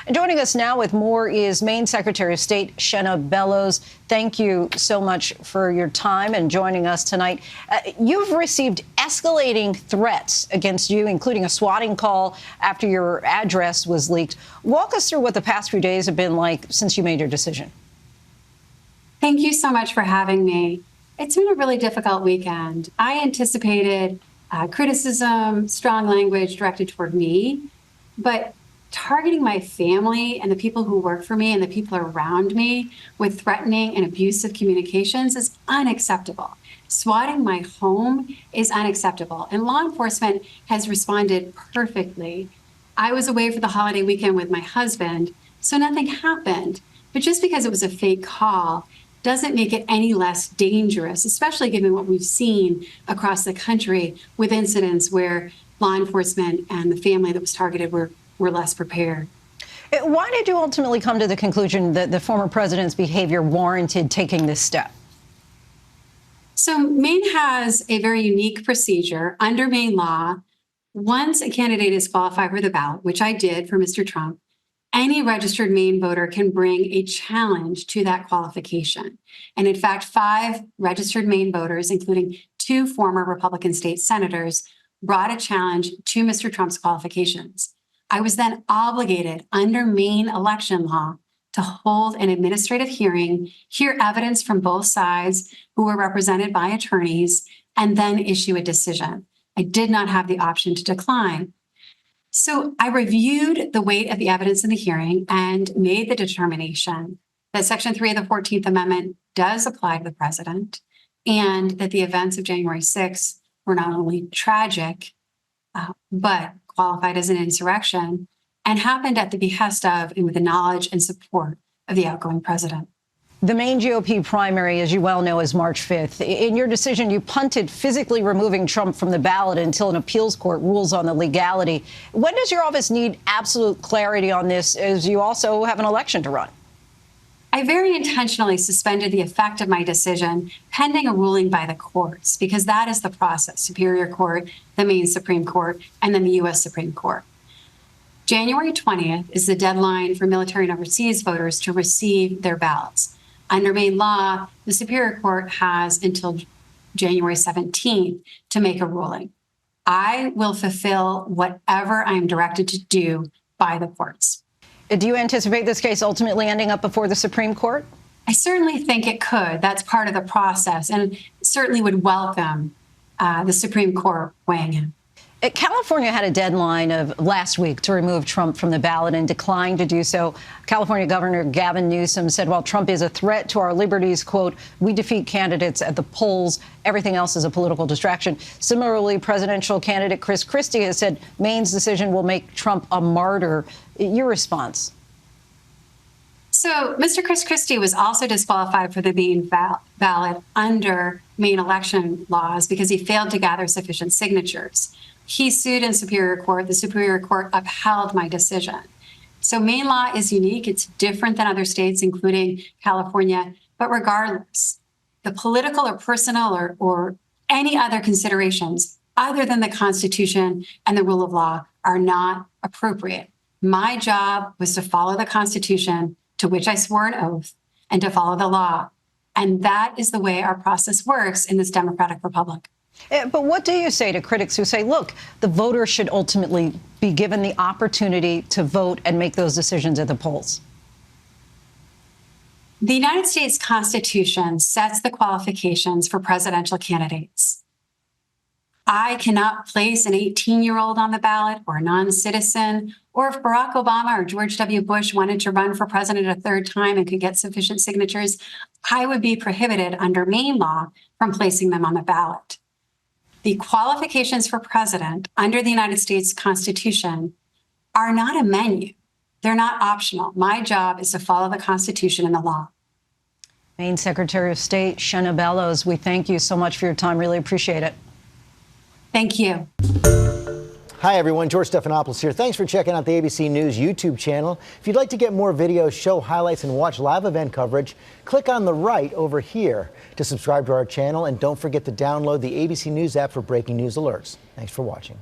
And joining us now with more is Maine Secretary of State Shena Bellows. Thank you so much for your time and joining us tonight. You've received escalating threats against you, including a swatting call after your address was leaked. Walk us through what the past few days have been like since you made your decision. Thank you so much for having me. It's been a really difficult weekend. I anticipated criticism, strong language directed toward me, but targeting my family and the people who work for me and the people around me with threatening and abusive communications is unacceptable. Swatting my home is unacceptable, and law enforcement has responded perfectly. I was away for the holiday weekend with my husband, so nothing happened. But just because it was a fake call doesn't make it any less dangerous, especially given what we've seen across the country with incidents where law enforcement and the family that was targeted were less prepared. Why did you ultimately come to the conclusion that the former president's behavior warranted taking this step? So Maine has a very unique procedure under Maine law. Once a candidate is qualified for the ballot, which I did for Mr. Trump, any registered Maine voter can bring a challenge to that qualification. And in fact, 5 registered Maine voters, including 2 former Republican state senators, brought a challenge to Mr. Trump's qualifications. I was then obligated under Maine election law to hold an administrative hearing, hear evidence from both sides who were represented by attorneys, and then issue a decision. I did not have the option to decline. So I reviewed the weight of the evidence in the hearing and made the determination that Section 3 of the 14th Amendment does apply to the president, and that the events of January 6th were not only tragic, but qualified as an insurrection and happened at the behest of and with the knowledge and support of the outgoing president. The Maine GOP primary, as you well know, is March 5th. In your decision, you punted physically removing Trump from the ballot until an appeals court rules on the legality. When does your office need absolute clarity on this, as you also have an election to run? I very intentionally suspended the effect of my decision pending a ruling by the courts, because that is the process: Superior Court, the Maine Supreme Court, and then the U.S. Supreme Court. January 20th is the deadline for military and overseas voters to receive their ballots. Under Maine law, the Superior Court has until January 17th to make a ruling. I will fulfill whatever I am directed to do by the courts. Do you anticipate this case ultimately ending up before the Supreme Court? I certainly think it could. That's part of the process, and certainly would welcome the Supreme Court weighing in. California had a deadline of last week to remove Trump from the ballot and declined to do so. California Governor Gavin Newsom said while Trump is a threat to our liberties, quote, we defeat candidates at the polls. Everything else is a political distraction. Similarly, presidential candidate Chris Christie has said Maine's decision will make Trump a martyr. Your response? So Mr. Chris Christie was also disqualified for the Maine ballot under Maine election laws because he failed to gather sufficient signatures. He sued in Superior Court. The Superior Court upheld my decision. So Maine law is unique. It's different than other states, including California. But regardless, the political or personal or any other considerations other than the Constitution and the rule of law are not appropriate. My job was to follow the Constitution, to which I swore an oath, and to follow the law. And that is the way our process works in this democratic republic. But what do you say to critics who say, look, the voters should ultimately be given the opportunity to vote and make those decisions at the polls? The United States Constitution sets the qualifications for presidential candidates. I cannot place an 18-year-old on the ballot or a non-citizen, or if Barack Obama or George W. Bush wanted to run for president a third time and could get sufficient signatures, I would be prohibited under Maine law from placing them on the ballot. The qualifications for president under the United States Constitution are not a menu. They're not optional. My job is to follow the Constitution and the law. Maine Secretary of State Shena Bellows, we thank you so much for your time. Really appreciate it. Thank you. Hi, everyone. George Stephanopoulos here. Thanks for checking out the ABC News YouTube channel. If you'd like to get more videos, show highlights, and watch live event coverage, click on the right over here to subscribe to our channel. And don't forget to download the ABC News app for breaking news alerts. Thanks for watching.